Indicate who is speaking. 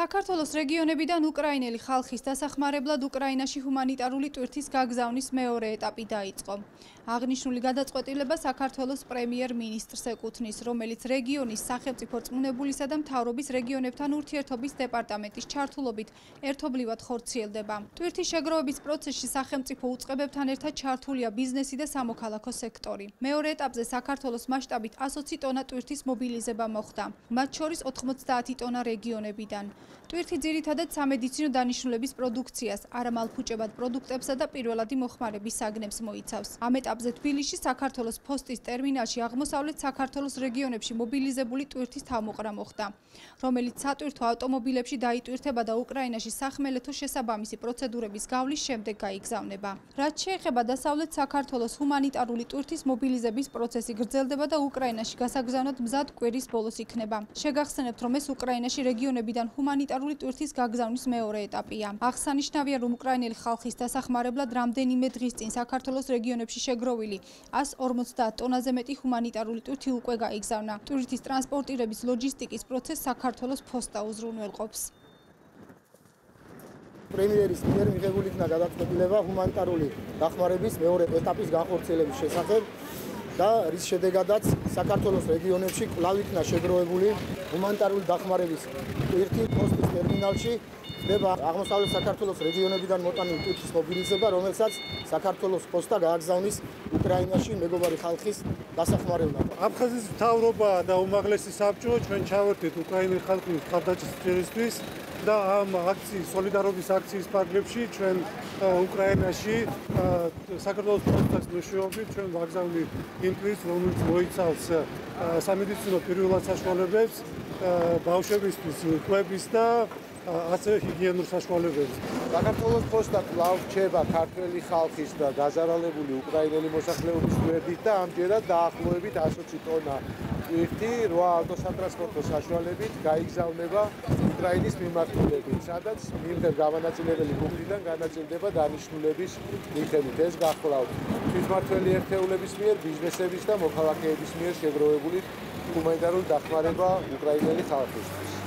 Speaker 1: საქართველოს რეგიონებიდან უკრაინელი ხალხის დასახმარებლად უკრაინაში ჰუმანიტარული ტვირთის გაგზავნის მეორე ეტაპი დაიწყო. აღნიშნული გადაწყვეტილება საქართველოს პრემიერ-მინისტრს ეკუთვნის, რომელიც რეგიონის სახელმწიფო რწმუნებულისა და მთავრობის რეგიონებთან ურთიერთობის დეპარტამენტის ჩართულობით ერთობლივად ხორციელდება. ტვირთის შეგროვების პროცესში სახელმწიფო უწყებებთან ერთად ჩართულია ბიზნესი და სამოქალაქო სექტორი. მეორე ეტაპზე საქართველოს მასშტაბით 120 ტონა ტვირთის მობილიზება მოხდა, მათ შორის 90 ტონა რეგიონებიდან. ტვირთი ძირითადად სამედიცინო დანიშნულების პროდუქციას, არამალფუჭებად პროდუქტებსა და პირველადი მოხმარების საგნებს მოიცავს. ამ ეტაპზე თბილისში საქართველოს ფოსტის ტერმინალში აღმოსავლეთ საქართველოს რეგიონებში მობილიზებული ტვირთის თავმოყრა მოხდა, რომელიც სატვირთო ავტომობილებში დაიტვირთება და უკრაინაში სახმელეთო შესაბამისი პროცედურების გავლის შემდეგ გაიგზავნება. რაც შეეხება დასავლეთ საქართველოს ჰუმანიტარული ტვირთის მობილიზების პროცესი გრძელდება და უკრაინაში გასაგზავნად მზად კვირის ბოლოს იქნება. შეგახსენებთ, რომ ეს უკრაინაში რეგიონებიდან ჰუმანიტარული ტვირთის გაგზავნის მეორე ეტაპია. აღსანიშნავია, რომ უკრაინელი ხალხის დასახმარებლად რამდენიმე დღის წინ საქართველოს რეგიონებში შეგროვილი 150 ტონაზე მეტი ჰუმანიტარული ტვირთი უკვე გაიგზავნა. ტვირთის ტრანსპორტირების ლოჯისტიკის პროცესს საქართველოს ფოსტა უზრუნველყოფს.
Speaker 2: პრემიერის მიერ მიღებული იქნა გადაწყვეტილება ჰუმანიტარული დახმარების მეორე ეტაპის განხორციელების შესახებ და რის შედეგადაც საქართველოს რეგიონებში კვლავ იქნა შეგროვებული ჰუმანიტარული დახმარების ტვირთი პოსტის ტერმინალში. ხდება აღმოსავლეთ საქართველოს რეგიონებიდან მოტანილი ტვირთის მობილიზება, რომელსაც საქართველოს პოსტა გააგზავნის უკრაინაში მეგობარი ხალხის დასახმარებლად.
Speaker 3: აფხაზეთის მთავრობა და უმაღლესი საბჭო ჩვენ ჩავერთეთ უკრაინელი ხალხის მხარდაჭერისთვის და ამ აქციის სოლიდარობის აქციის ფარგლებში ჩვენ უკრაინაში საქართველოს პოსტას მეშვეობით ჩვენ ვაგზავნით იმ ტვირთს, რომელიც მოიცავს სამედიცინო პირველად საშუალებებს, ბავშვებისთვის კვების და ასევე ჰიგიენურ საშუალებებს.
Speaker 2: საქართველოს პოსტა კვლავ რჩება ქართველი ხალხის და დაზარალებული უკრაინელი მოსახლეობის გვერდით და ამჯერად დაახლოებით 120 ტონა ტვირთი 8 ავტოსატრანსპორტო საშუალებით გაიგზავნება უკრაინის მიმართულებით, სადაც მიმდევრ გამანაწილებელი პუნქტიდან განაწილდება დანიშნულების მიხედვით. ეს გახლავთ თვითმმართველი ერთეულების მიერ, ბიზნესების და მოქალაქეების მიერ შეგროვებული ჰუმანიტარული დახმარება უკრაინელი ხალხისთვის.